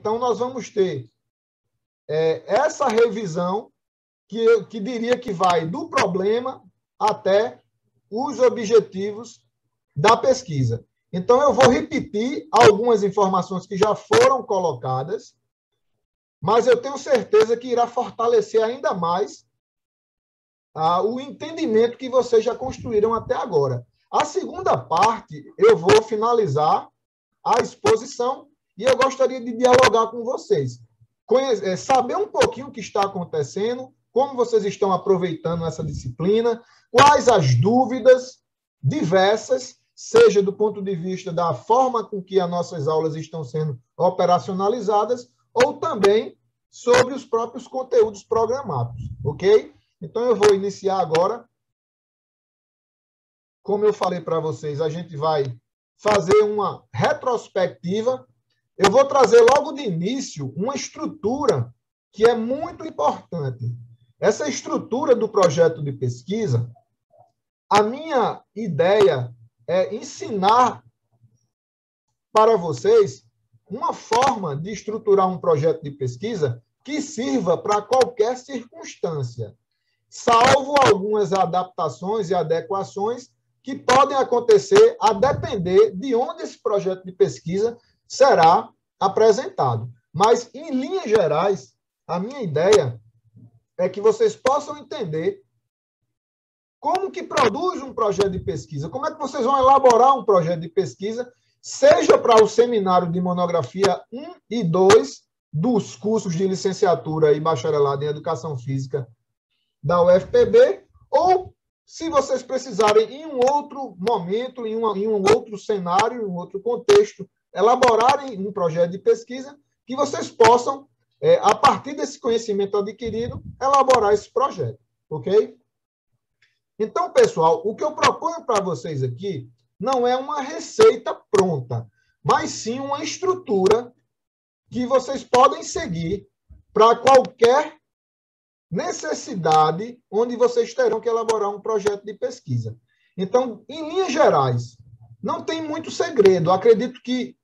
Então, nós vamos ter essa revisão que diria que vai do problema até os objetivos da pesquisa. Então, eu vou repetir algumas informações que já foram colocadas, mas eu tenho certeza que irá fortalecer ainda mais o entendimento que vocês já construíram até agora. A segunda parte, eu vou finalizar a exposição e eu gostaria de dialogar com vocês. Saber um pouquinho o que está acontecendo, como vocês estão aproveitando essa disciplina, quais as dúvidas diversas, seja do ponto de vista da forma com que as nossas aulas estão sendo operacionalizadas, ou também sobre os próprios conteúdos programados, ok? Então, eu vou iniciar agora. Como eu falei para vocês, a gente vai fazer uma retrospectiva. Eu vou trazer logo de início uma estrutura que é muito importante. Essa estrutura do projeto de pesquisa, a minha ideia é ensinar para vocês uma forma de estruturar um projeto de pesquisa que sirva para qualquer circunstância, salvo algumas adaptações e adequações que podem acontecer a depender de onde esse projeto de pesquisa será apresentado. Mas, em linhas gerais, a minha ideia é que vocês possam entender como que produz um projeto de pesquisa, como é que vocês vão elaborar um projeto de pesquisa, seja para o seminário de monografia 1 e 2 dos cursos de licenciatura e bacharelado em Educação Física da UFPB, ou, se vocês precisarem, em um outro momento, em um outro cenário, em um outro contexto, elaborarem um projeto de pesquisa, que vocês possam, a partir desse conhecimento adquirido, elaborar esse projeto, ok? Então, pessoal, o que eu proponho para vocês aqui não é uma receita pronta, mas sim uma estrutura que vocês podem seguir para qualquer necessidade onde vocês terão que elaborar um projeto de pesquisa. Então, em linhas gerais, não tem muito segredo. Acredito que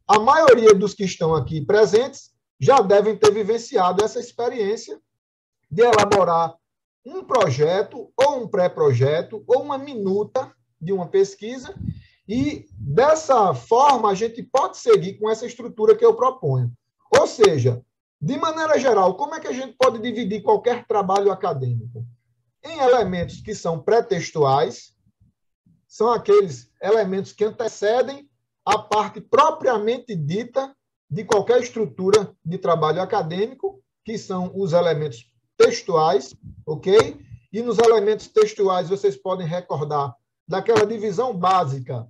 a maioria dos que estão aqui presentes já devem ter vivenciado essa experiência de elaborar um projeto, ou um pré-projeto, ou uma minuta de uma pesquisa, e dessa forma a gente pode seguir com essa estrutura que eu proponho. Ou seja, de maneira geral, como é que a gente pode dividir qualquer trabalho acadêmico? Em elementos que são pré-textuais, são aqueles elementos que antecedem a parte propriamente dita de qualquer estrutura de trabalho acadêmico, que são os elementos textuais, ok? E nos elementos textuais vocês podem recordar daquela divisão básica: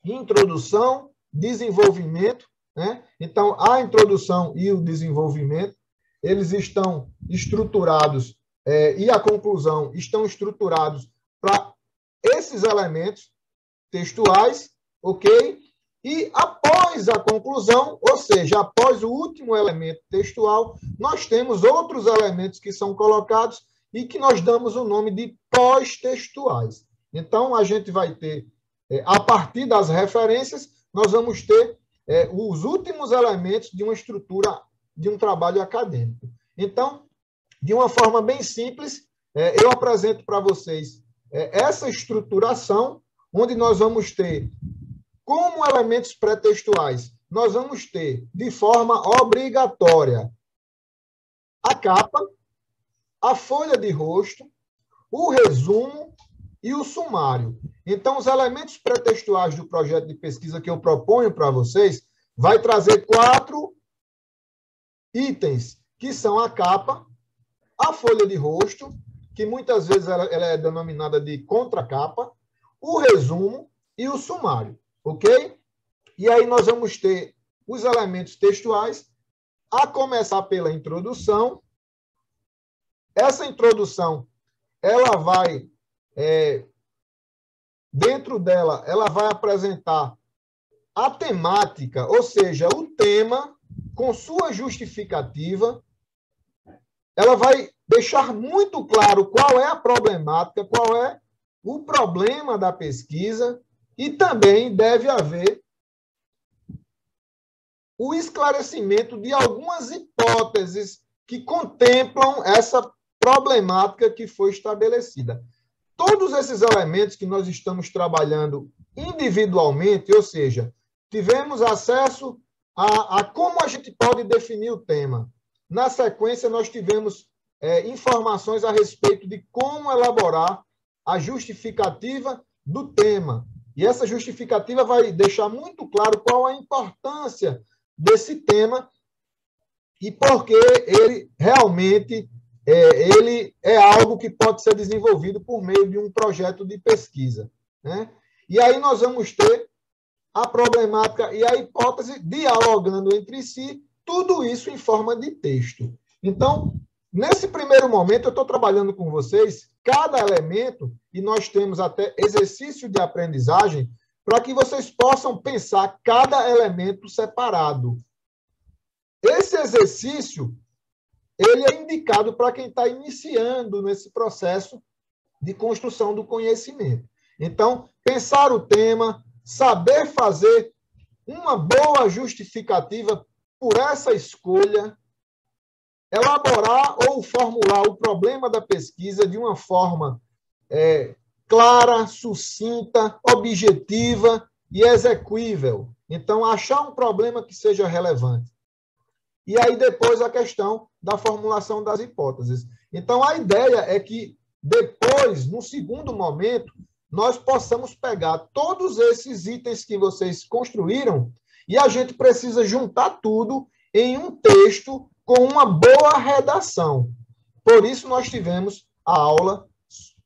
introdução, desenvolvimento, né? Então, a introdução e o desenvolvimento, eles estão estruturados, e a conclusão estão estruturados para esses elementos textuais, ok? E após a conclusão, ou seja, após o último elemento textual, nós temos outros elementos que são colocados e que nós damos o nome de pós-textuais. Então, a gente vai ter, a partir das referências, nós vamos ter os últimos elementos de uma estrutura de um trabalho acadêmico. Então, de uma forma bem simples, eu apresento para vocês essa estruturação, onde nós vamos ter, como elementos pré-textuais, nós vamos ter, de forma obrigatória, a capa, a folha de rosto, o resumo e o sumário. Então, os elementos pré-textuais do projeto de pesquisa que eu proponho para vocês vai trazer 4 itens, que são a capa, a folha de rosto, que muitas vezes ela é denominada de contracapa, o resumo e o sumário, ok? E aí nós vamos ter os elementos textuais, a começar pela introdução. Essa introdução, ela vai, dentro dela, ela vai apresentar a temática, ou seja, o tema com sua justificativa. Ela vai deixar muito claro qual é a problemática, qual é o problema da pesquisa, e também deve haver o esclarecimento de algumas hipóteses que contemplam essa problemática que foi estabelecida. Todos esses elementos que nós estamos trabalhando individualmente, ou seja, tivemos acesso a como a gente pode definir o tema. Na sequência, nós tivemos informações a respeito de como elaborar a justificativa do tema. E essa justificativa vai deixar muito claro qual a importância desse tema e por que ele realmente ele é algo que pode ser desenvolvido por meio de um projeto de pesquisa, né? E aí nós vamos ter a problemática e a hipótese dialogando entre si, tudo isso em forma de texto. Então, nesse primeiro momento, eu estou trabalhando com vocês cada elemento, e nós temos até exercício de aprendizagem, para que vocês possam pensar cada elemento separado. Esse exercício, ele é indicado para quem está iniciando nesse processo de construção do conhecimento. Então, pensar o tema, saber fazer uma boa justificativa por essa escolha, elaborar ou formular o problema da pesquisa de uma forma clara, sucinta, objetiva e execuível. Então, achar um problema que seja relevante. E aí, depois, a questão da formulação das hipóteses. Então, a ideia é que, depois, no segundo momento, nós possamos pegar todos esses itens que vocês construíram e a gente precisa juntar tudo em um texto com uma boa redação. Por isso, nós tivemos a aula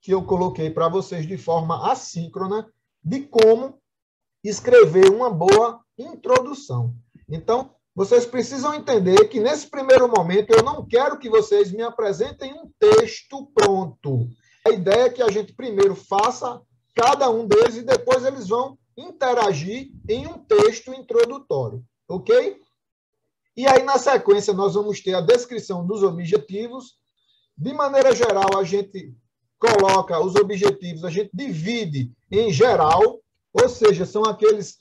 que eu coloquei para vocês de forma assíncrona de como escrever uma boa introdução. Então, vocês precisam entender que, nesse primeiro momento, eu não quero que vocês me apresentem um texto pronto. A ideia é que a gente primeiro faça cada um deles e depois eles vão interagir em um texto introdutório, ok? E aí, na sequência, nós vamos ter a descrição dos objetivos. De maneira geral, a gente coloca os objetivos, a gente divide em geral, ou seja, são aqueles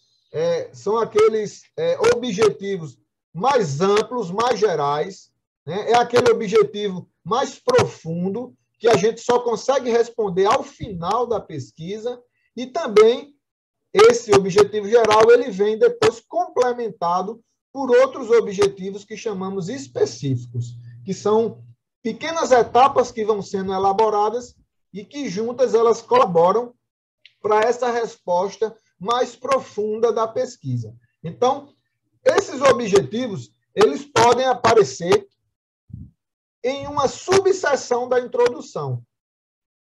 objetivos mais amplos, mais gerais, né? É aquele objetivo mais profundo que a gente só consegue responder ao final da pesquisa e também esse objetivo geral ele vem depois complementado por outros objetivos que chamamos específicos, que são pequenas etapas que vão sendo elaboradas e que juntas elas colaboram para essa resposta mais profunda da pesquisa. Então, esses objetivos, eles podem aparecer em uma subseção da introdução,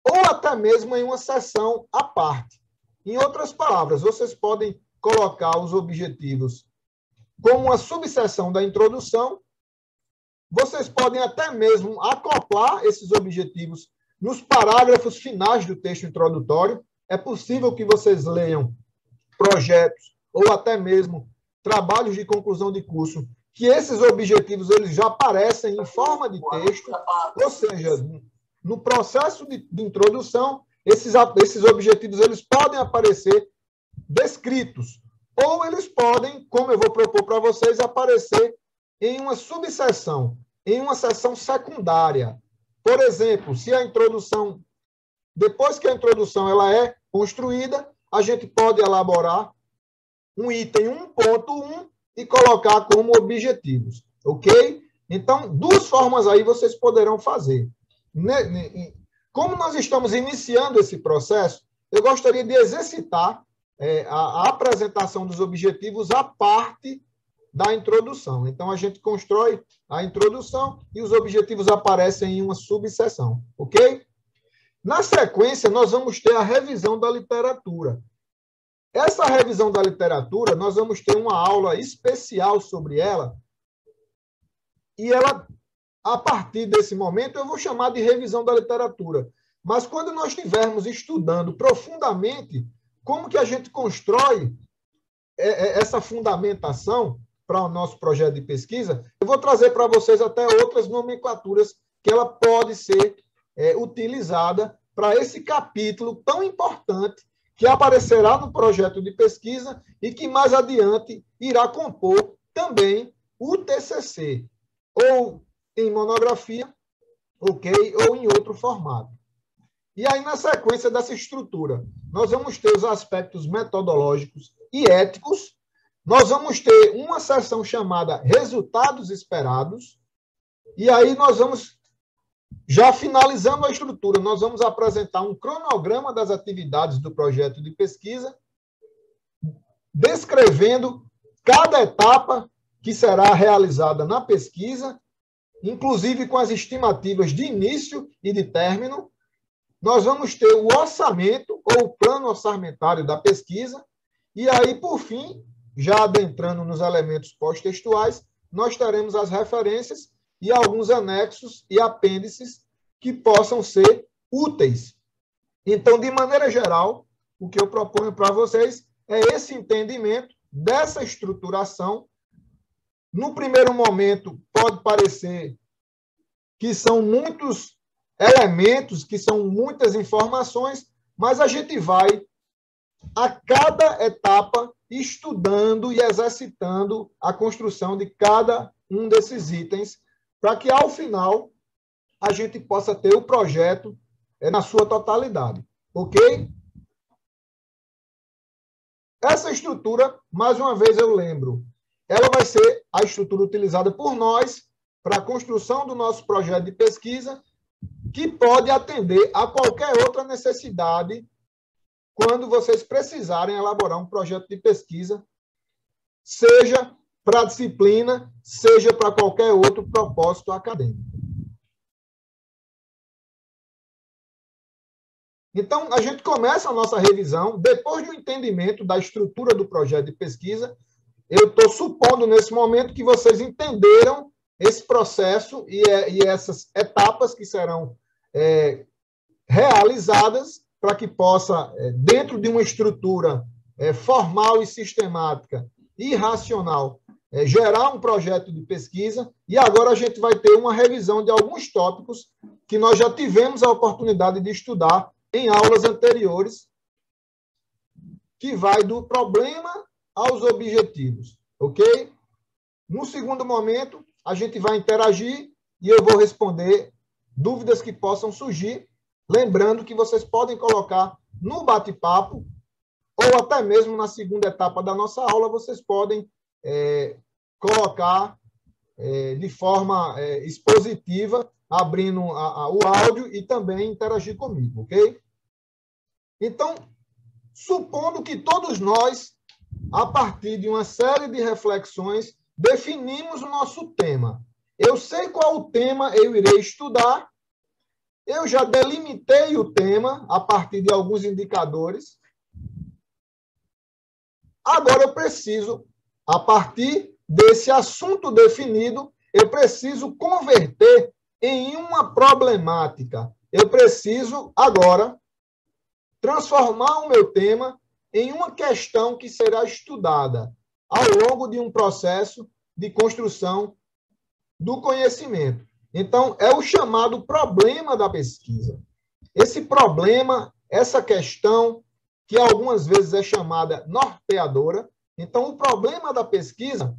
ou até mesmo em uma seção à parte. Em outras palavras, vocês podem colocar os objetivos como uma subseção da introdução, vocês podem até mesmo acoplar esses objetivos nos parágrafos finais do texto introdutório. É possível que vocês leiam projetos ou até mesmo trabalhos de conclusão de curso, que esses objetivos eles já aparecem em forma de texto, ou seja, no processo de introdução, esses objetivos eles podem aparecer descritos, ou eles podem, como eu vou propor para vocês, aparecer em uma subseção, em uma seção secundária. Por exemplo, se a introdução, depois que a introdução ela é construída, a gente pode elaborar um item 1.1 e colocar como objetivos, ok? Então, duas formas aí vocês poderão fazer. Como nós estamos iniciando esse processo, eu gostaria de exercitar a apresentação dos objetivos à parte da introdução. Então, a gente constrói a introdução e os objetivos aparecem em uma subseção, ok? Na sequência, nós vamos ter a revisão da literatura. Essa revisão da literatura, nós vamos ter uma aula especial sobre ela, e ela, a partir desse momento, eu vou chamar de revisão da literatura. Mas quando nós estivermos estudando profundamente como que a gente constrói essa fundamentação para o nosso projeto de pesquisa, eu vou trazer para vocês até outras nomenclaturas que ela pode ser utilizada para esse capítulo tão importante que aparecerá no projeto de pesquisa e que mais adiante irá compor também o TCC, ou em monografia, ok, ou em outro formato. E aí, na sequência dessa estrutura, nós vamos ter os aspectos metodológicos e éticos, nós vamos ter uma seção chamada Resultados Esperados, e aí nós vamos, já finalizando a estrutura, nós vamos apresentar um cronograma das atividades do projeto de pesquisa, descrevendo cada etapa que será realizada na pesquisa, inclusive com as estimativas de início e de término. Nós vamos ter o orçamento ou o plano orçamentário da pesquisa, e aí, por fim, já adentrando nos elementos pós-textuais, nós teremos as referências e alguns anexos e apêndices que possam ser úteis. Então, de maneira geral, o que eu proponho para vocês é esse entendimento dessa estruturação. No primeiro momento, pode parecer que são muitos elementos, que são muitas informações, mas a gente vai, a cada etapa, estudando e exercitando a construção de cada um desses itens, para que, ao final, a gente possa ter o projeto na sua totalidade. Ok? Essa estrutura, mais uma vez eu lembro, ela vai ser a estrutura utilizada por nós para a construção do nosso projeto de pesquisa, que pode atender a qualquer outra necessidade quando vocês precisarem elaborar um projeto de pesquisa, seja para a disciplina, seja para qualquer outro propósito acadêmico. Então, a gente começa a nossa revisão, depois do entendimento da estrutura do projeto de pesquisa. Eu estou supondo, nesse momento, que vocês entenderam esse processo e essas etapas que serão realizadas para que possa, dentro de uma estrutura formal e sistemática e racional, gerar um projeto de pesquisa. E agora a gente vai ter uma revisão de alguns tópicos que nós já tivemos a oportunidade de estudar em aulas anteriores, que vai do problema aos objetivos, ok? No segundo momento, a gente vai interagir e eu vou responder dúvidas que possam surgir, lembrando que vocês podem colocar no bate-papo ou até mesmo na segunda etapa da nossa aula, vocês podem colocar de forma expositiva, abrindo o áudio e também interagir comigo, ok? Então, supondo que todos nós, a partir de uma série de reflexões, definimos o nosso tema. Eu sei qual o tema eu irei estudar, eu já delimitei o tema a partir de alguns indicadores. Agora eu preciso, a partir desse assunto definido, eu preciso converter em uma problemática. Eu preciso, agora, transformar o meu tema em uma questão que será estudada ao longo de um processo de construção do conhecimento. Então, é o chamado problema da pesquisa. Esse problema, essa questão, que algumas vezes é chamada norteadora. Então, o problema da pesquisa,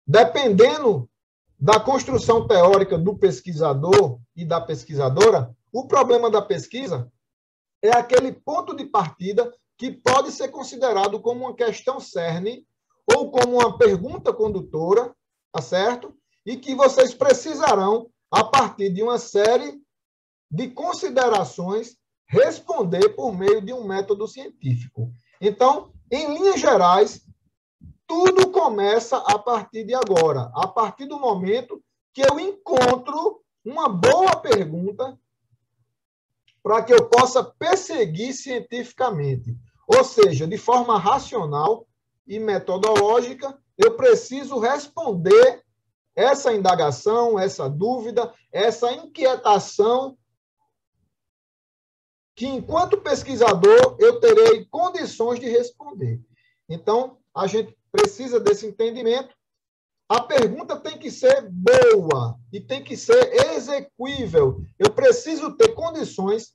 dependendo da construção teórica do pesquisador e da pesquisadora, o problema da pesquisa é aquele ponto de partida que pode ser considerado como uma questão cerne ou como uma pergunta condutora, tá certo? E que vocês precisarão, a partir de uma série de considerações, responder por meio de um método científico. Então, em linhas gerais, tudo começa a partir de agora, a partir do momento que eu encontro uma boa pergunta para que eu possa perseguir cientificamente. Ou seja, de forma racional e metodológica, eu preciso responder essa indagação, essa dúvida, essa inquietação, que, enquanto pesquisador, eu terei condições de responder. Então, a gente precisa desse entendimento. A pergunta tem que ser boa e tem que ser execuível. Eu preciso ter condições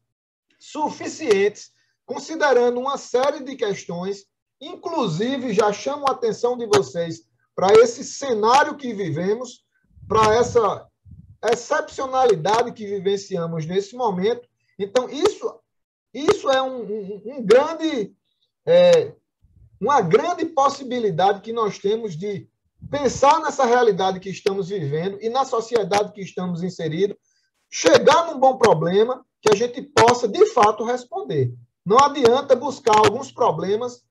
suficientes, considerando uma série de questões, inclusive, já chamo a atenção de vocês para esse cenário que vivemos, para essa excepcionalidade que vivenciamos nesse momento. Então, isso é uma grande possibilidade que nós temos de pensar nessa realidade que estamos vivendo e na sociedade que estamos inseridos, chegar num bom problema que a gente possa, de fato, responder. Não adianta buscar alguns problemas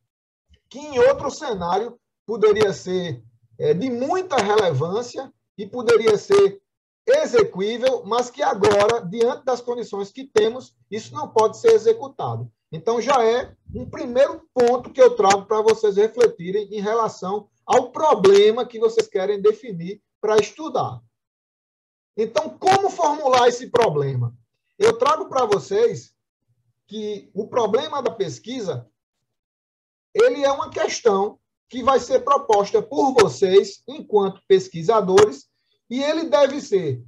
que, em outro cenário, poderia ser de muita relevância e poderia ser execuível, mas que agora, diante das condições que temos, isso não pode ser executado. Então, já é um primeiro ponto que eu trago para vocês refletirem em relação ao problema que vocês querem definir para estudar. Então, como formular esse problema? Eu trago para vocês que o problema da pesquisa, ele é uma questão que vai ser proposta por vocês, enquanto pesquisadores, e ele deve ser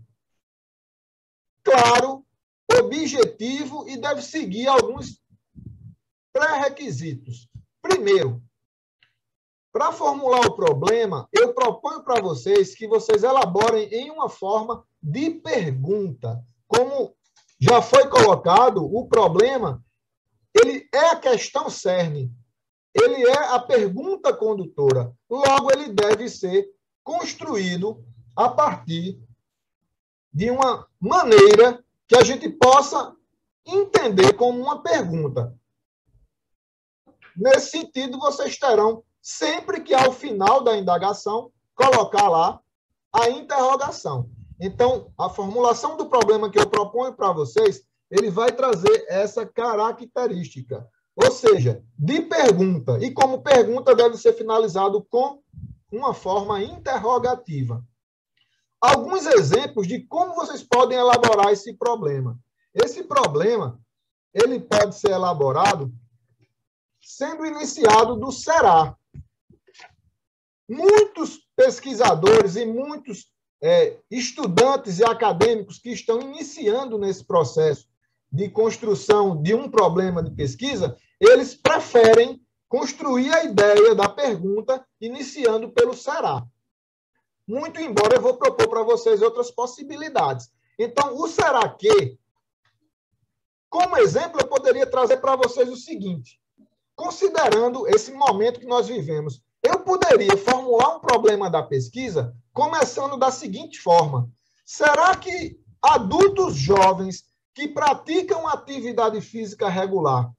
claro, objetivo e deve seguir alguns pré-requisitos. Primeiro, para formular o problema, eu proponho para vocês que vocês elaborem em uma forma de pergunta. Como já foi colocado, o problema, ele é a questão cerne, ele é a pergunta condutora. Logo, ele deve ser construído a partir de uma maneira que a gente possa entender como uma pergunta. Nesse sentido, vocês terão, sempre que ao final da indagação, colocar lá a interrogação. Então, a formulação do problema que eu proponho para vocês, ele vai trazer essa característica, ou seja, de pergunta. E como pergunta deve ser finalizado com uma forma interrogativa. Alguns exemplos de como vocês podem elaborar esse problema. Esse problema, ele pode ser elaborado sendo iniciado do será. Muitos pesquisadores e muitos estudantes e acadêmicos que estão iniciando nesse processo de construção de um problema de pesquisa, eles preferem construir a ideia da pergunta iniciando pelo será. Muito embora eu vou propor para vocês outras possibilidades. Então, o será que, como exemplo, eu poderia trazer para vocês o seguinte: considerando esse momento que nós vivemos, eu poderia formular um problema da pesquisa começando da seguinte forma: será que adultos jovens que praticam atividade física regular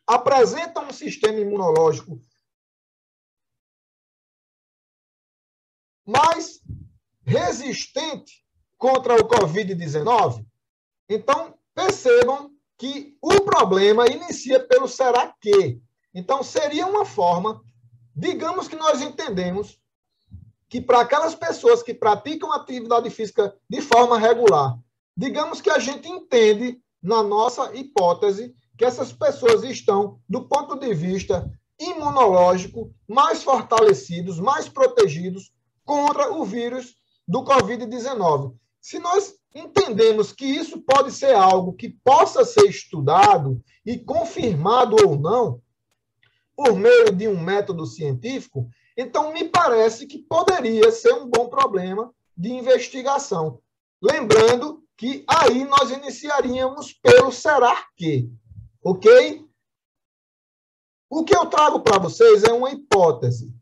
apresentam um sistema imunológico mais resistente contra o Covid-19? Então, percebam que o problema inicia pelo será que. Então, seria uma forma, digamos que nós entendemos que para aquelas pessoas que praticam atividade física de forma regular, digamos que a gente entende, na nossa hipótese, que essas pessoas estão, do ponto de vista imunológico, mais fortalecidos, mais protegidos contra o vírus do Covid-19. Se nós entendemos que isso pode ser algo que possa ser estudado e confirmado ou não, por meio de um método científico, então me parece que poderia ser um bom problema de investigação. Lembrando que aí nós iniciaríamos pelo será que, ok? O que eu trago para vocês é uma hipótese.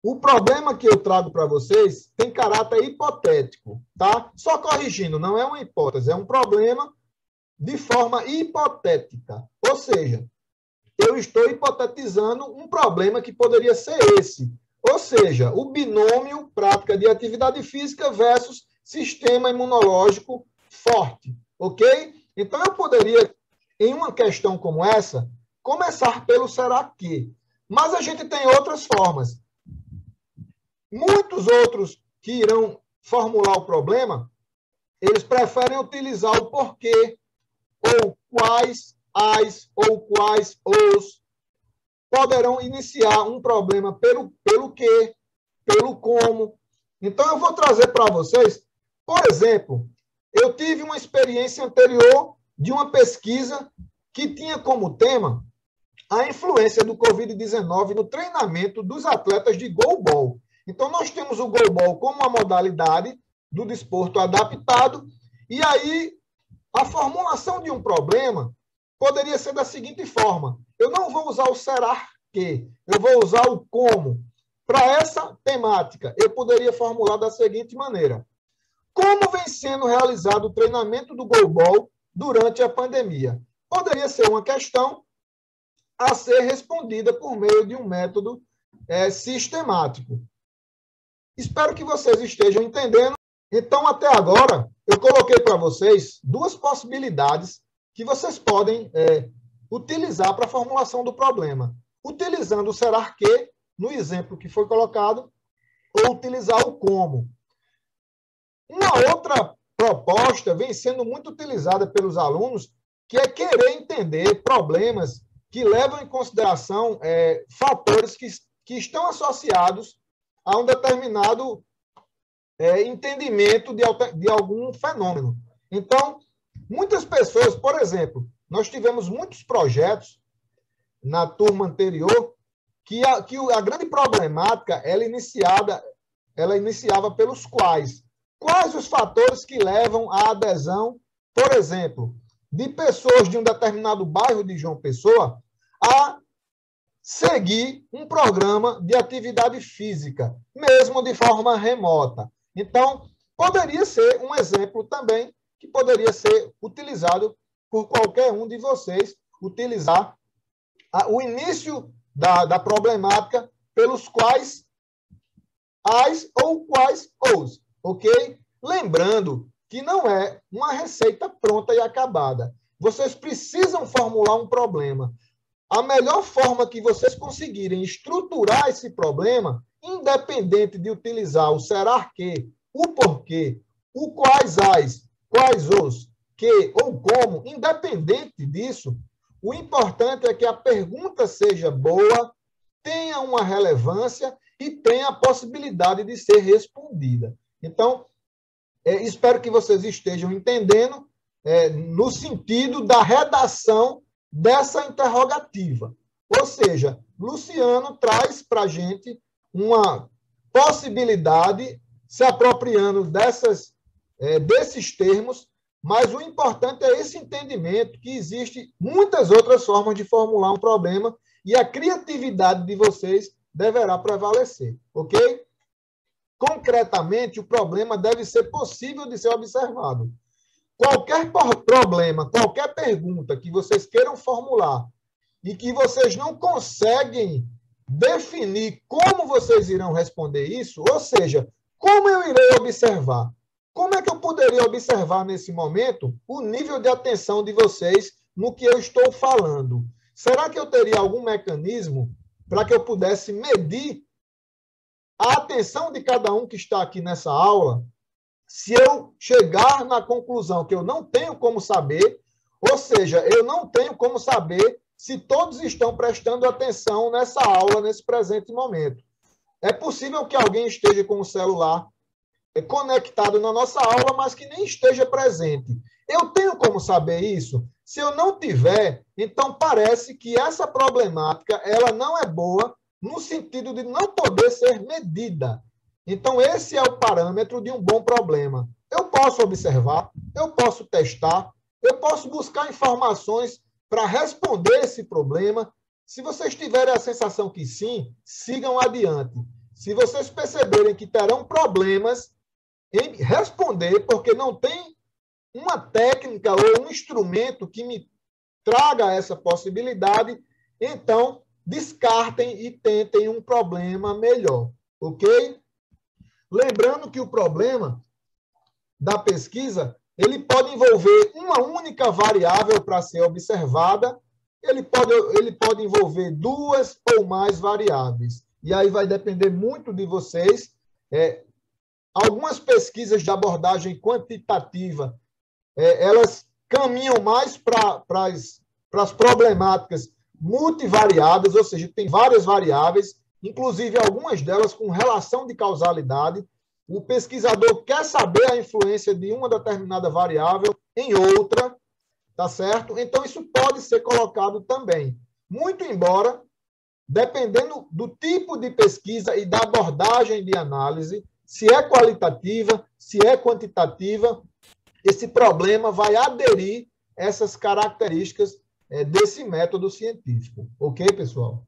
O problema que eu trago para vocês tem caráter hipotético, tá? Só corrigindo, não é uma hipótese, é um problema de forma hipotética. Ou seja, eu estou hipotetizando um problema que poderia ser esse. Ou seja, o binômio prática de atividade física versus sistema imunológico forte, ok? Então, eu poderia, em uma questão como essa, começar pelo será que. Mas a gente tem outras formas. Muitos outros que irão formular o problema, eles preferem utilizar o porquê, ou quais, as, ou quais, os, poderão iniciar um problema pelo que, pelo como. Então, eu vou trazer para vocês, por exemplo, eu tive uma experiência anterior de uma pesquisa que tinha como tema a influência do Covid-19 no treinamento dos atletas de goalball. Então, nós temos o goalball como uma modalidade do desporto adaptado, e aí a formulação de um problema poderia ser da seguinte forma: eu não vou usar o será que, eu vou usar o como. Para essa temática, eu poderia formular da seguinte maneira: como vem sendo realizado o treinamento do goalball durante a pandemia? Poderia ser uma questão a ser respondida por meio de um método sistemático. Espero que vocês estejam entendendo. Então, até agora, eu coloquei para vocês duas possibilidades que vocês podem utilizar para a formulação do problema. Utilizando o será que, no exemplo que foi colocado, ou utilizar o como. Uma outra proposta vem sendo muito utilizada pelos alunos, que é querer entender problemas que levam em consideração fatores que estão associados a um determinado entendimento de algum fenômeno. Então, muitas pessoas, por exemplo, nós tivemos muitos projetos na turma anterior que a grande problemática ela iniciava pelos quais os fatores que levam à adesão, por exemplo, de pessoas de um determinado bairro de João Pessoa a seguir um programa de atividade física, mesmo de forma remota. Então, poderia ser um exemplo também que poderia ser utilizado por qualquer um de vocês, utilizar o início da problemática pelos quais as ou quais os, ok? Lembrando que não é uma receita pronta e acabada. Vocês precisam formular um problema. A melhor forma que vocês conseguirem estruturar esse problema, independente de utilizar o será que, o porquê, o quais as, quais os, que ou como, independente disso, o importante é que a pergunta seja boa, tenha uma relevância e tenha a possibilidade de ser respondida. Então, espero que vocês estejam entendendo no sentido da redação dessa interrogativa. Ou seja, Luciano traz para a gente uma possibilidade, se apropriando desses termos, mas o importante é esse entendimento que existe muitas outras formas de formular um problema e a criatividade de vocês deverá prevalecer, ok? Concretamente, o problema deve ser possível de ser observado. Qualquer problema, qualquer pergunta que vocês queiram formular e que vocês não conseguem definir como vocês irão responder isso, ou seja, como eu irei observar? Como é que eu poderia observar nesse momento o nível de atenção de vocês no que eu estou falando? Será que eu teria algum mecanismo para que eu pudesse medir a atenção de cada um que está aqui nessa aula? Se eu chegar na conclusão que eu não tenho como saber, ou seja, eu não tenho como saber se todos estão prestando atenção nessa aula, nesse presente momento. É possível que alguém esteja com o celular conectado na nossa aula, mas que nem esteja presente. Eu tenho como saber isso? Se eu não tiver, então parece que essa problemática ela não é boa no sentido de não poder ser medida. Então, esse é o parâmetro de um bom problema. Eu posso observar, eu posso testar, eu posso buscar informações para responder esse problema. Se vocês tiverem a sensação que sim, sigam adiante. Se vocês perceberem que terão problemas em responder, porque não tem uma técnica ou um instrumento que me traga essa possibilidade, então descartem e tentem um problema melhor, ok? Lembrando que o problema da pesquisa, ele pode envolver uma única variável para ser observada, ele pode envolver duas ou mais variáveis. E aí vai depender muito de vocês. Algumas pesquisas de abordagem quantitativa, elas caminham mais para as problemáticas multivariadas, ou seja, tem várias variáveis, inclusive algumas delas com relação de causalidade. O pesquisador quer saber a influência de uma determinada variável em outra, tá certo? Então, isso pode ser colocado também. muito embora, dependendo do tipo de pesquisa e da abordagem de análise, se é qualitativa, se é quantitativa, esse problema vai aderir essas características desse método científico. Ok, pessoal?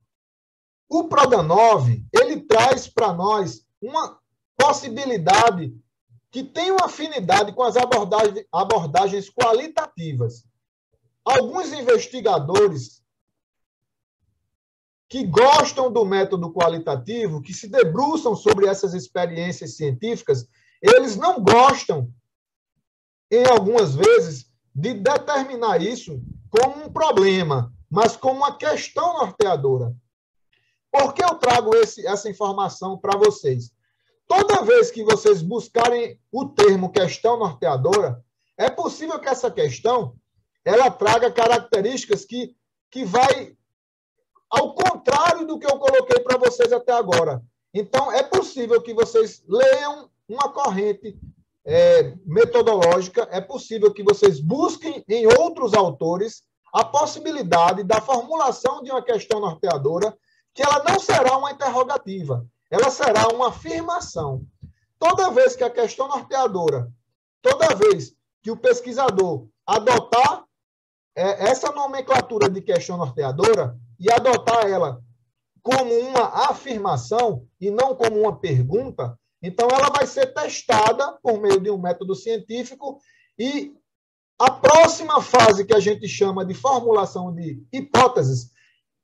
O Prodanov, ele traz para nós uma possibilidade que tem uma afinidade com as abordagens qualitativas. Alguns investigadores que gostam do método qualitativo, que se debruçam sobre essas experiências científicas, eles não gostam, em algumas vezes, de determinar isso como um problema, mas como uma questão norteadora. Por que eu trago essa informação para vocês? Toda vez que vocês buscarem o termo questão norteadora, é possível que essa questão ela traga características que vai ao contrário do que eu coloquei para vocês até agora. Então, é possível que vocês leiam uma corrente metodológica, é possível que vocês busquem em outros autores a possibilidade da formulação de uma questão norteadora, que ela não será uma interrogativa, ela será uma afirmação. Toda vez que a questão norteadora, toda vez que o pesquisador adotar essa nomenclatura de questão norteadora e adotar ela como uma afirmação e não como uma pergunta, então ela vai ser testada por meio de um método científico e a próxima fase que a gente chama de formulação de hipóteses,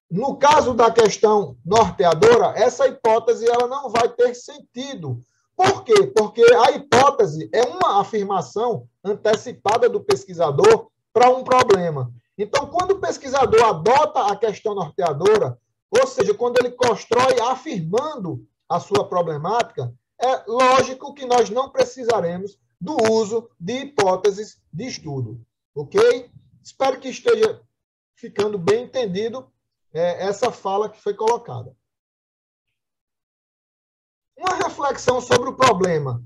no caso da questão norteadora, essa hipótese ela não vai ter sentido. Por quê? Porque a hipótese é uma afirmação antecipada do pesquisador para um problema. Então, quando o pesquisador adota a questão norteadora, ou seja, quando ele constrói afirmando a sua problemática, é lógico que nós não precisaremos do uso de hipóteses de estudo. Ok? Espero que esteja ficando bem entendido essa fala que foi colocada. Uma reflexão sobre o problema.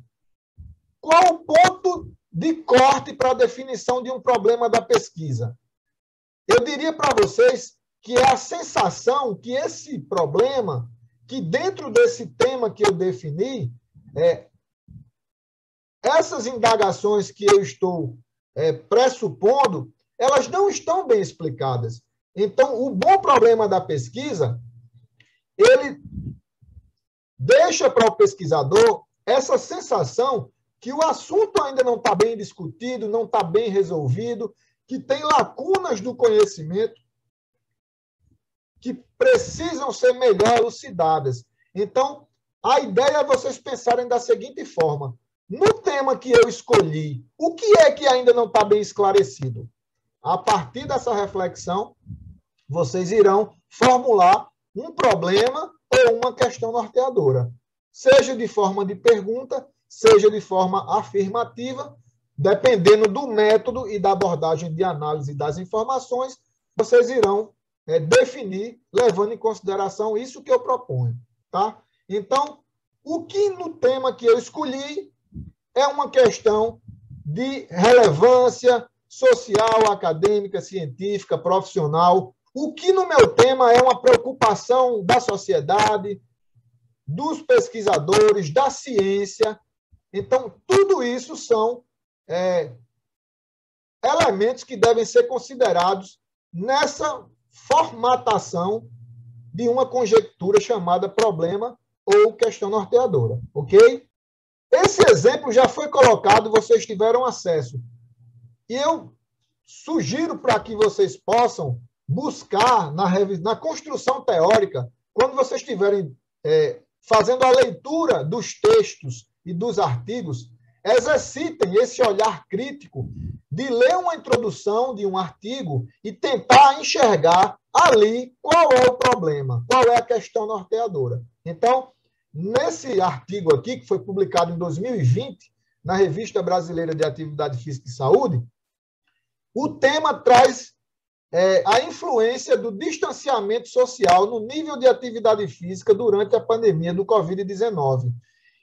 Qual o ponto de corte para a definição de um problema da pesquisa? Eu diria para vocês que é a sensação que esse problema, que dentro desse tema que eu defini, essas indagações que eu estou pressupondo, elas não estão bem explicadas. Então, o bom problema da pesquisa, ele deixa para o pesquisador essa sensação que o assunto ainda não está bem discutido, não está bem resolvido, que tem lacunas do conhecimento que precisam ser melhor elucidadas. Então, a ideia é vocês pensarem da seguinte forma: no tema que eu escolhi, o que é que ainda não está bem esclarecido? A partir dessa reflexão, vocês irão formular um problema ou uma questão norteadora, seja de forma de pergunta, seja de forma afirmativa, dependendo do método e da abordagem de análise das informações, vocês irão definir, levando em consideração isso que eu proponho. Tá? Então, o que no tema que eu escolhi é uma questão de relevância social, acadêmica, científica, profissional. O que no meu tema é uma preocupação da sociedade, dos pesquisadores, da ciência. Então, tudo isso são elementos que devem ser considerados nessa formatação de uma conjectura chamada problema ou questão norteadora, ok? Esse exemplo já foi colocado, vocês tiveram acesso. E eu sugiro para que vocês possam buscar na construção teórica, quando vocês estiverem fazendo a leitura dos textos e dos artigos, exercitem esse olhar crítico de ler uma introdução de um artigo e tentar enxergar ali qual é o problema, qual é a questão norteadora. Então, nesse artigo aqui, que foi publicado em 2020, na Revista Brasileira de Atividade Física e Saúde, o tema traz a influência do distanciamento social no nível de atividade física durante a pandemia do Covid-19.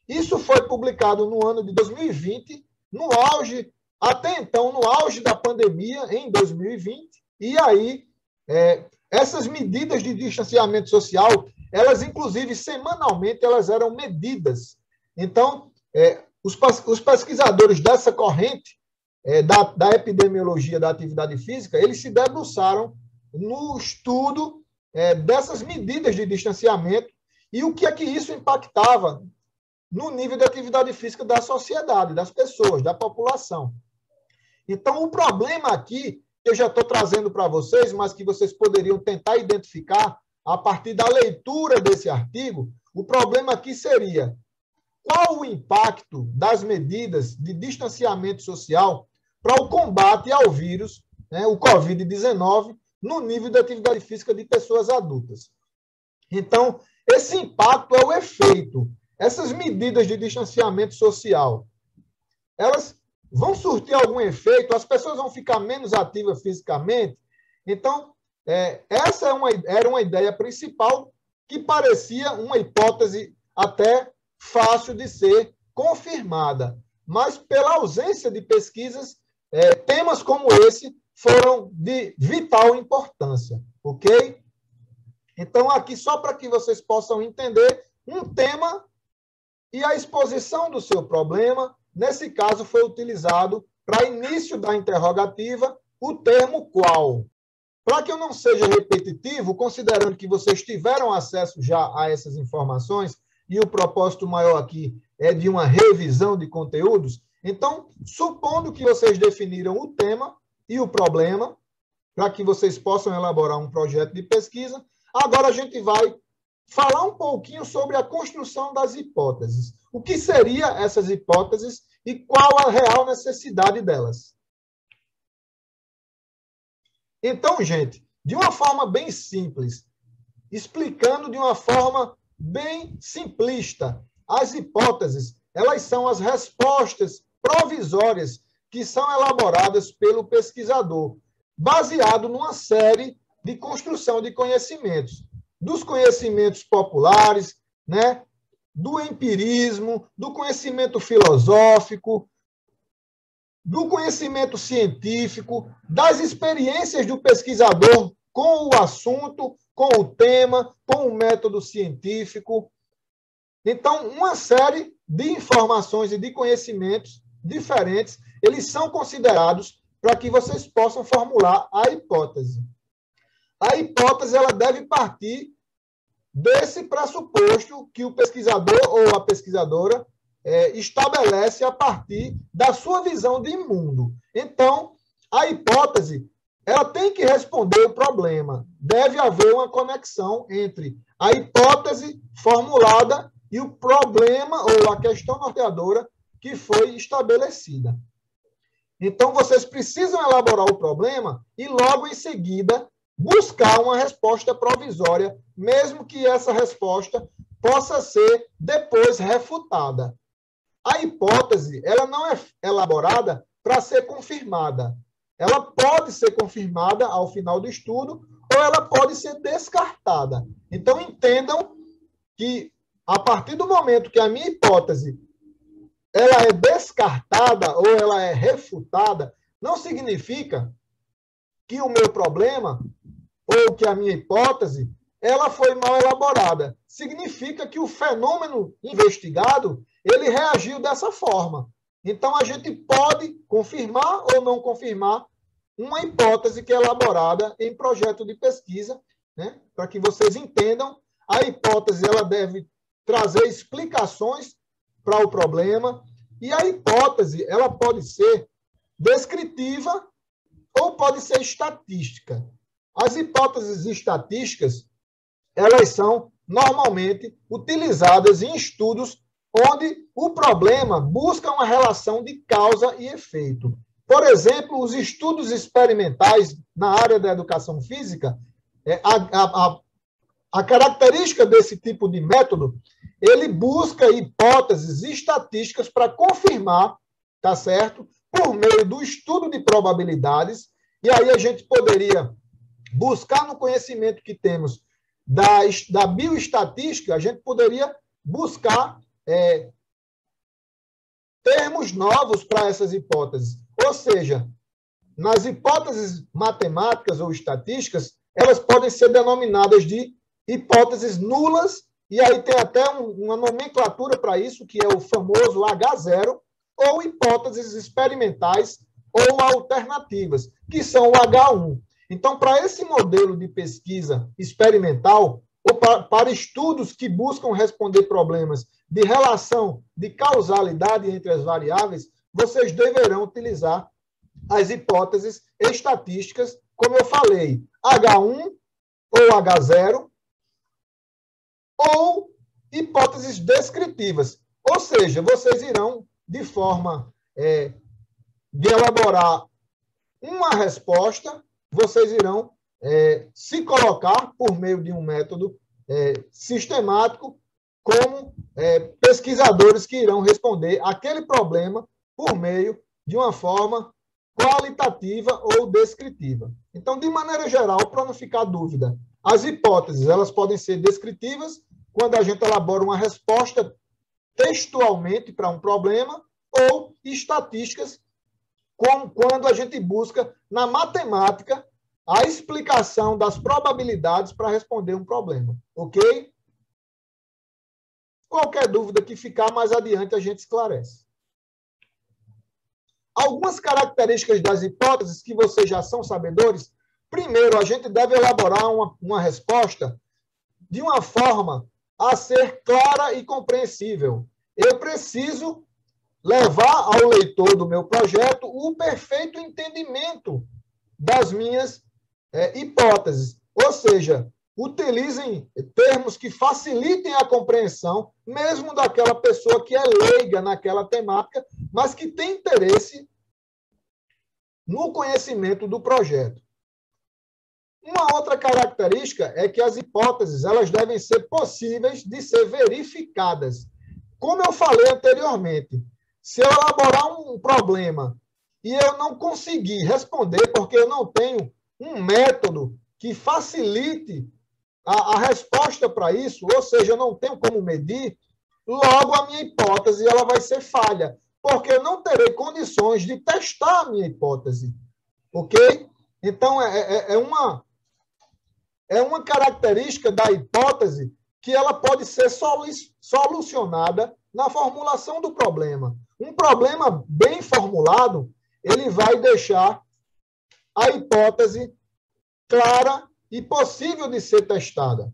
Isso foi publicado no ano de 2020, no auge, até então, no auge da pandemia, em 2020, e aí essas medidas de distanciamento social, elas, inclusive, semanalmente, elas eram medidas. Então, os pesquisadores dessa corrente da epidemiologia da atividade física, eles se debruçaram no estudo dessas medidas de distanciamento e o que é que isso impactava no nível de atividade física da sociedade, das pessoas, da população. Então, o problema aqui, que eu já estou trazendo para vocês, mas que vocês poderiam tentar identificar a partir da leitura desse artigo, o problema aqui seria qual o impacto das medidas de distanciamento social para o combate ao vírus, né, o Covid-19, no nível de atividade física de pessoas adultas. Então, esse impacto é o efeito. Essas medidas de distanciamento social, elas vão surtir algum efeito, as pessoas vão ficar menos ativas fisicamente. Então, essa era uma ideia principal que parecia uma hipótese até fácil de ser confirmada. Mas, pela ausência de pesquisas, temas como esse foram de vital importância, ok? Então, aqui, só para que vocês possam entender, um tema e a exposição do seu problema, nesse caso, foi utilizado para início da interrogativa o termo qual. Para que eu não seja repetitivo, considerando que vocês tiveram acesso já a essas informações, e o propósito maior aqui é de uma revisão de conteúdos, então, supondo que vocês definiram o tema e o problema, para que vocês possam elaborar um projeto de pesquisa, agora a gente vai falar um pouquinho sobre a construção das hipóteses. O que seriam essas hipóteses e qual a real necessidade delas? Então, gente, de uma forma bem simples, explicando de uma forma bem simplista, as hipóteses, elas são as respostas provisórias que são elaboradas pelo pesquisador, baseado numa série de construção de conhecimentos, dos conhecimentos populares, né, do empirismo, do conhecimento filosófico, do conhecimento científico, das experiências do pesquisador com o assunto, com o tema, com o método científico. Então, uma série de informações e de conhecimentos diferentes, eles são considerados para que vocês possam formular a hipótese. A hipótese ela deve partir desse pressuposto que o pesquisador ou a pesquisadora estabelece a partir da sua visão de mundo. Então, a hipótese ela tem que responder o problema. Deve haver uma conexão entre a hipótese formulada e o problema ou a questão norteadora que foi estabelecida. Então, vocês precisam elaborar o problema e, logo em seguida, buscar uma resposta provisória, mesmo que essa resposta possa ser depois refutada. A hipótese ela não é elaborada para ser confirmada. Ela pode ser confirmada ao final do estudo ou ela pode ser descartada. Então, entendam que, a partir do momento que a minha hipótese ela é descartada ou ela é refutada, não significa que o meu problema ou que a minha hipótese ela foi mal elaborada. Significa que o fenômeno investigado ele reagiu dessa forma. Então, a gente pode confirmar ou não confirmar uma hipótese que é elaborada em projeto de pesquisa, né? Para que vocês entendam, a hipótese ela deve trazer explicações para o problema, e a hipótese ela pode ser descritiva ou pode ser estatística. As hipóteses estatísticas, elas são normalmente utilizadas em estudos onde o problema busca uma relação de causa e efeito. Por exemplo, os estudos experimentais na área da educação física, a característica desse tipo de método, ele busca hipóteses estatísticas para confirmar, tá certo? Por meio do estudo de probabilidades, e aí a gente poderia buscar no conhecimento que temos da bioestatística, a gente poderia buscar termos novos para essas hipóteses. Ou seja, nas hipóteses matemáticas ou estatísticas, elas podem ser denominadas de hipóteses nulas, e aí tem até uma nomenclatura para isso, que é o famoso H0, ou hipóteses experimentais ou alternativas, que são o H1. Então, para esse modelo de pesquisa experimental, ou para estudos que buscam responder problemas de relação de causalidade entre as variáveis, vocês deverão utilizar as hipóteses estatísticas, como eu falei, H1 ou H0, ou hipóteses descritivas. Ou seja, vocês irão, de forma de elaborar uma resposta, vocês irão se colocar por meio de um método sistemático como pesquisadores que irão responder aquele problema por meio de uma forma qualitativa ou descritiva. Então, de maneira geral, para não ficar dúvida, as hipóteses elas podem ser descritivas quando a gente elabora uma resposta textualmente para um problema, ou estatísticas quando a gente busca na matemática a explicação das probabilidades para responder um problema. Ok? Qualquer dúvida que ficar, mais adiante a gente esclarece. Algumas características das hipóteses que vocês já são sabedores. Primeiro, a gente deve elaborar uma resposta de uma forma a ser clara e compreensível. Eu preciso levar ao leitor do meu projeto o perfeito entendimento das minhas hipóteses. Ou seja, utilizem termos que facilitem a compreensão, mesmo daquela pessoa que é leiga naquela temática, mas que tem interesse no conhecimento do projeto. Uma outra característica é que as hipóteses elas devem ser possíveis de ser verificadas. Como eu falei anteriormente, se eu elaborar um problema e eu não conseguir responder porque eu não tenho um método que facilite a resposta para isso, ou seja, eu não tenho como medir, logo a minha hipótese ela vai ser falha, porque eu não terei condições de testar a minha hipótese. Ok? Então, é uma característica da hipótese que ela pode ser solucionada na formulação do problema. Um problema bem formulado, ele vai deixar a hipótese clara e possível de ser testada.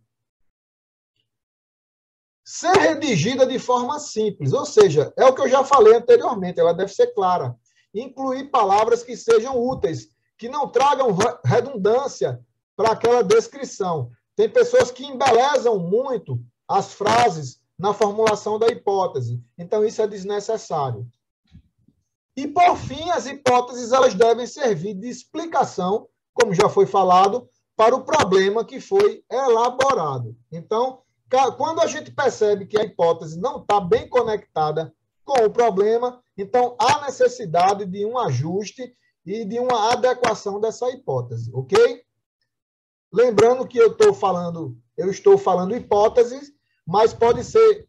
Ser redigida de forma simples, ou seja, é o que eu já falei anteriormente, ela deve ser clara. Incluir palavras que sejam úteis, que não tragam redundância para aquela descrição. Tem pessoas que embelezam muito as frases na formulação da hipótese. Então, isso é desnecessário. E, por fim, as hipóteses elas devem servir de explicação, como já foi falado, para o problema que foi elaborado. Então, quando a gente percebe que a hipótese não está bem conectada com o problema, então há necessidade de um ajuste e de uma adequação dessa hipótese, ok? Lembrando que eu estou falando hipóteses, mas pode ser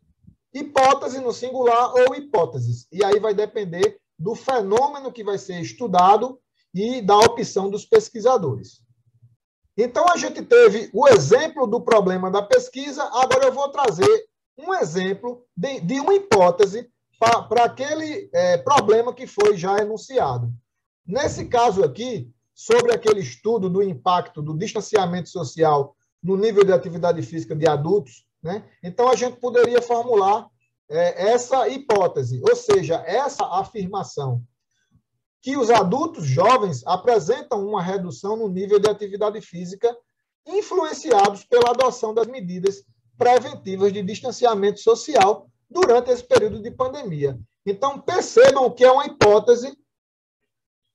hipótese no singular ou hipóteses. E aí vai depender do fenômeno que vai ser estudado e da opção dos pesquisadores. Então, a gente teve o exemplo do problema da pesquisa, agora eu vou trazer um exemplo de uma hipótese para aquele problema que foi já enunciado. Nesse caso aqui, sobre aquele estudo do impacto do distanciamento social no nível de atividade física de adultos, né? Então, a gente poderia formular essa hipótese, ou seja, essa afirmação, que os adultos jovens apresentam uma redução no nível de atividade física influenciados pela adoção das medidas preventivas de distanciamento social durante esse período de pandemia. Então, percebam que é uma hipótese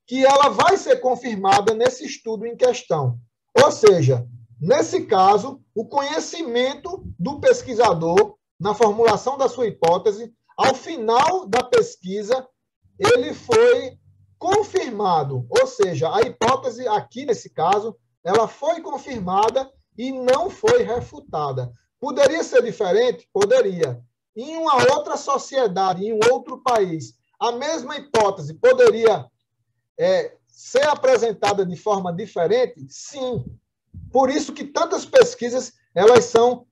que ela vai ser confirmada nesse estudo em questão. Ou seja, nesse caso, o conhecimento do pesquisador na formulação da sua hipótese, ao final da pesquisa, ele foi confirmado, ou seja, a hipótese aqui nesse caso, ela foi confirmada e não foi refutada. Poderia ser diferente? Poderia. Em uma outra sociedade, em um outro país, a mesma hipótese poderia ser apresentada de forma diferente? Sim. Por isso que tantas pesquisas elas são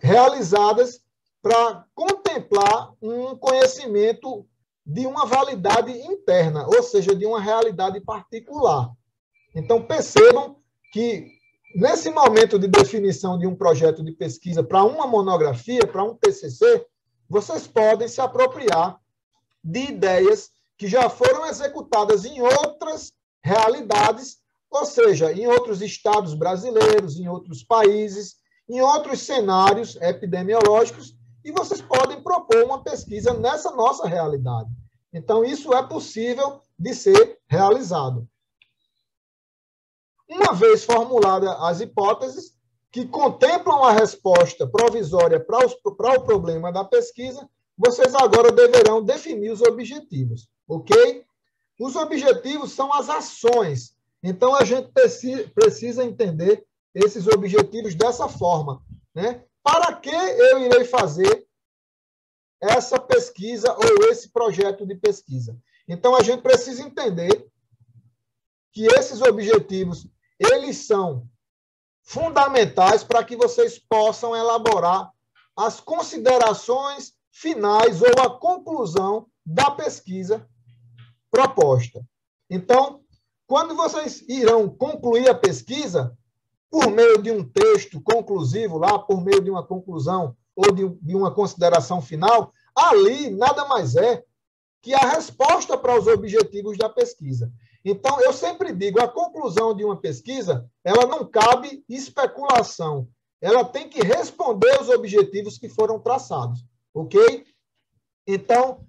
realizadas para contemplar um conhecimento de uma validade interna, ou seja, de uma realidade particular. Então, percebam que, nesse momento de definição de um projeto de pesquisa para uma monografia, para um TCC, vocês podem se apropriar de ideias que já foram executadas em outras realidades, ou seja, em outros estados brasileiros, em outros países, em outros cenários epidemiológicos, e vocês podem propor uma pesquisa nessa nossa realidade. Então, isso é possível de ser realizado. Uma vez formuladas as hipóteses que contemplam a resposta provisória para o problema da pesquisa, vocês agora deverão definir os objetivos, ok? Os objetivos são as ações. Então, a gente precisa entender esses objetivos dessa forma, né? Para que eu irei fazer essa pesquisa ou esse projeto de pesquisa? Então, a gente precisa entender que esses objetivos, eles são fundamentais para que vocês possam elaborar as considerações finais ou a conclusão da pesquisa proposta. Então, quando vocês irão concluir a pesquisa, por meio de um texto conclusivo lá, por meio de uma conclusão ou de uma consideração final, ali nada mais é que a resposta para os objetivos da pesquisa. Então, eu sempre digo, a conclusão de uma pesquisa, ela não cabe especulação. Ela tem que responder os objetivos que foram traçados, ok? Então,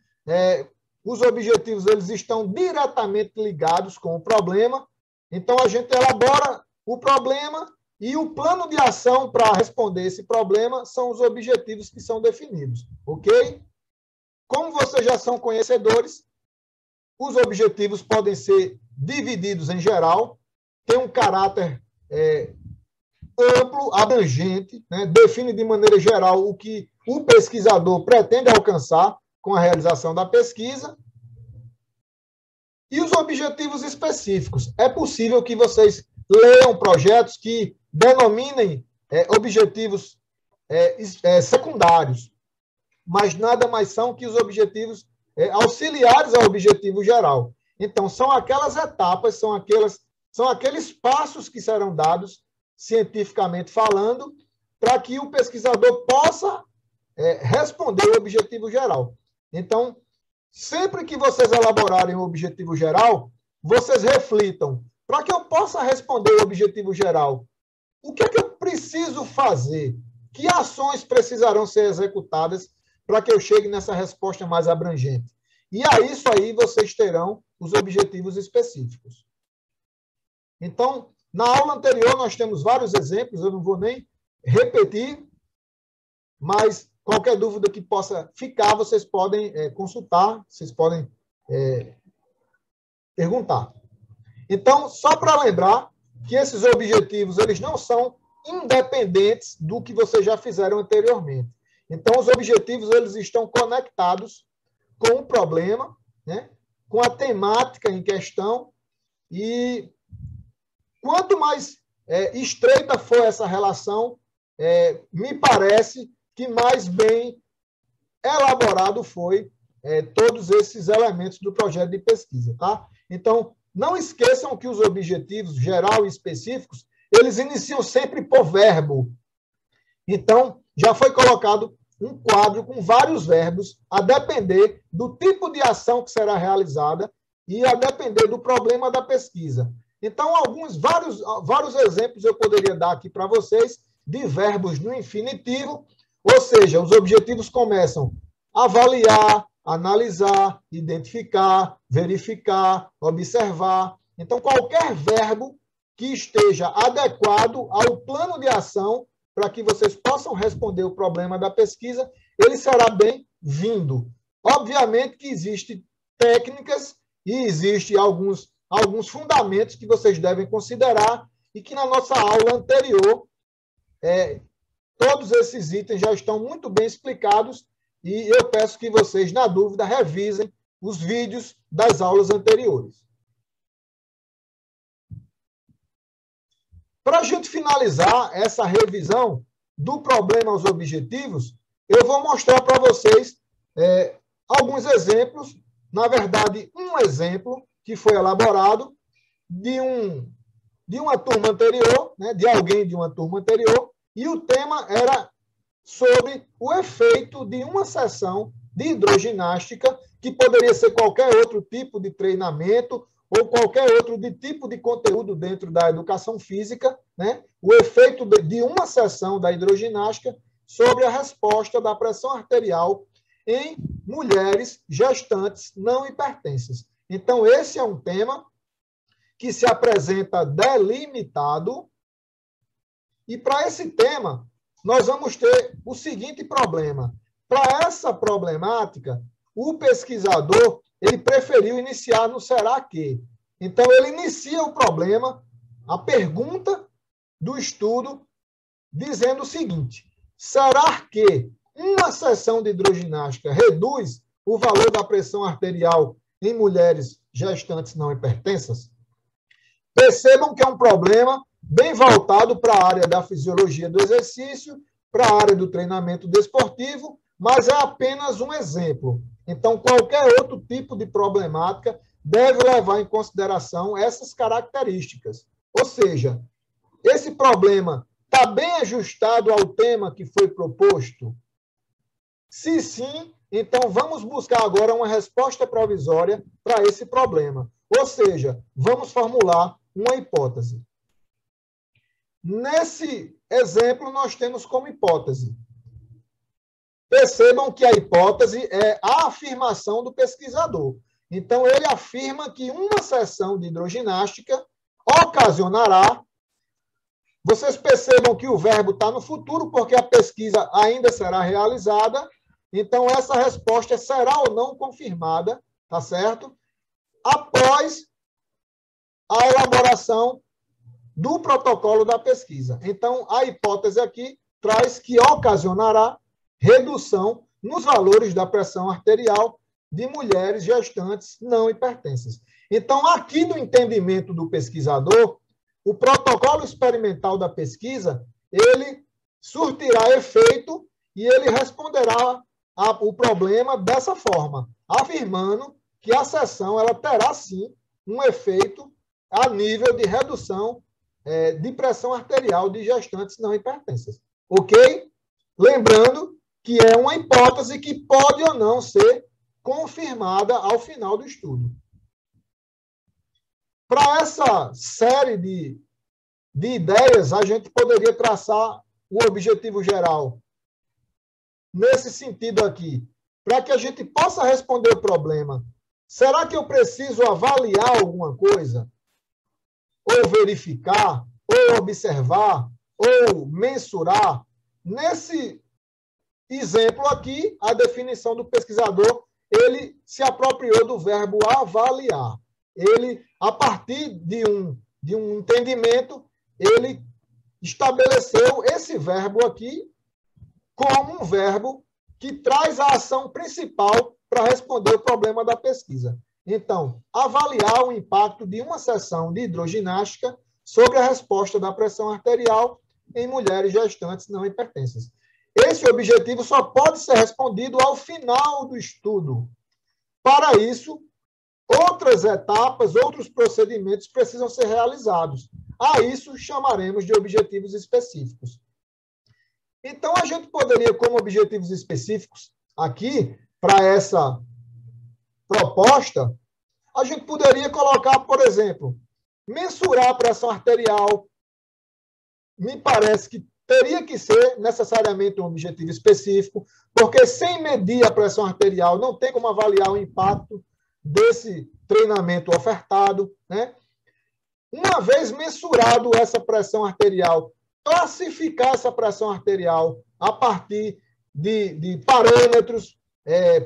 os objetivos eles estão diretamente ligados com o problema. Então, a gente elabora o problema e o plano de ação para responder esse problema são os objetivos que são definidos, ok? Como vocês já são conhecedores, os objetivos podem ser divididos em geral, tem um caráter amplo, abrangente, né? Define de maneira geral o que o pesquisador pretende alcançar com a realização da pesquisa. E os objetivos específicos. É possível que vocês leiam projetos que denominem objetivos secundários, mas nada mais são que os objetivos auxiliares ao objetivo geral. Então, são aquelas etapas, são aqueles passos que serão dados, cientificamente falando, para que o pesquisador possa responder o objetivo geral. Então, sempre que vocês elaborarem o objetivo geral, vocês reflitam, para que eu possa responder o objetivo geral, o que é que eu preciso fazer? Que ações precisarão ser executadas para que eu chegue nessa resposta mais abrangente? E a isso aí vocês terão os objetivos específicos. Então, na aula anterior nós temos vários exemplos, eu não vou nem repetir, mas qualquer dúvida que possa ficar, vocês podem consultar, vocês podem perguntar. Então, só para lembrar que esses objetivos eles não são independentes do que vocês já fizeram anteriormente. Então, os objetivos eles estão conectados com o problema, né, com a temática em questão, e quanto mais estreita for essa relação, me parece que mais bem elaborado foi todos esses elementos do projeto de pesquisa, tá? Então, não esqueçam que os objetivos geral e específicos, eles iniciam sempre por verbo. Então, já foi colocado um quadro com vários verbos, a depender do tipo de ação que será realizada e a depender do problema da pesquisa. Então, vários exemplos eu poderia dar aqui para vocês de verbos no infinitivo, ou seja, os objetivos começam a avaliar, analisar, identificar, verificar, observar. Então, qualquer verbo que esteja adequado ao plano de ação para que vocês possam responder o problema da pesquisa, ele será bem-vindo. Obviamente que existem técnicas e existem alguns fundamentos que vocês devem considerar e que na nossa aula anterior todos esses itens já estão muito bem explicados e eu peço que vocês, na dúvida, revisem os vídeos das aulas anteriores. Para a gente finalizar essa revisão do problema aos objetivos, eu vou mostrar para vocês alguns exemplos, na verdade, um exemplo que foi elaborado de uma turma anterior, né, de alguém de uma turma anterior, e o tema era sobre o efeito de uma sessão de hidroginástica, que poderia ser qualquer outro tipo de treinamento ou qualquer outro tipo de conteúdo dentro da educação física, né? O efeito de uma sessão da hidroginástica sobre a resposta da pressão arterial em mulheres gestantes não hipertensas. Então, esse é um tema que se apresenta delimitado, e para esse tema, nós vamos ter o seguinte problema. Para essa problemática, o pesquisador ele preferiu iniciar no será que. Então, ele inicia o problema, a pergunta do estudo, dizendo o seguinte: será que uma sessão de hidroginástica reduz o valor da pressão arterial em mulheres gestantes não hipertensas? Percebam que é um problema bem voltado para a área da fisiologia do exercício, para a área do treinamento desportivo, mas é apenas um exemplo. Então, qualquer outro tipo de problemática deve levar em consideração essas características. Ou seja, esse problema está bem ajustado ao tema que foi proposto? Se sim, então vamos buscar agora uma resposta provisória para esse problema. Ou seja, vamos formular uma hipótese. Nesse exemplo, nós temos como hipótese. Percebam que a hipótese é a afirmação do pesquisador. Então, ele afirma que uma sessão de hidroginástica ocasionará. Vocês percebam que o verbo está no futuro, porque a pesquisa ainda será realizada. Então, essa resposta será ou não confirmada, tá certo? Após a elaboração do protocolo da pesquisa. Então, a hipótese aqui traz que ocasionará redução nos valores da pressão arterial de mulheres gestantes não hipertensas. Então, aqui no entendimento do pesquisador, o protocolo experimental da pesquisa, ele surtirá efeito e ele responderá o problema dessa forma, afirmando que a sessão ela terá, sim, um efeito a nível de redução de pressão arterial de gestantes não hipertensas. Ok? Lembrando que é uma hipótese que pode ou não ser confirmada ao final do estudo. Para essa série de ideias, a gente poderia traçar o objetivo geral nesse sentido aqui, para que a gente possa responder o problema. Será que eu preciso avaliar alguma coisa? Ou verificar, ou observar, ou mensurar? Nesse exemplo aqui, a definição do pesquisador, ele se apropriou do verbo avaliar. Ele, a partir de um entendimento, ele estabeleceu esse verbo aqui como um verbo que traz a ação principal para responder o problema da pesquisa. Então, avaliar o impacto de uma sessão de hidroginástica sobre a resposta da pressão arterial em mulheres gestantes não hipertensas. Esse objetivo só pode ser respondido ao final do estudo. Para isso, outras etapas, outros procedimentos precisam ser realizados. A isso chamaremos de objetivos específicos. Então, a gente poderia, como objetivos específicos, aqui, para essa proposta, a gente poderia colocar, por exemplo, mensurar a pressão arterial. Me parece que teria que ser necessariamente um objetivo específico, porque sem medir a pressão arterial não tem como avaliar o impacto desse treinamento ofertado, né? Uma vez mensurado essa pressão arterial, classificar essa pressão arterial a partir de parâmetros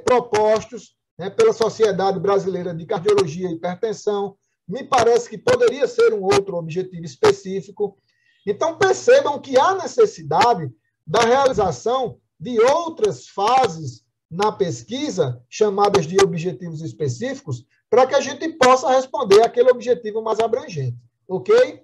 propostos, né, pela Sociedade Brasileira de Cardiologia e Hipertensão, me parece que poderia ser um outro objetivo específico. Então, percebam que há necessidade da realização de outras fases na pesquisa, chamadas de objetivos específicos, para que a gente possa responder aquele objetivo mais abrangente. Ok?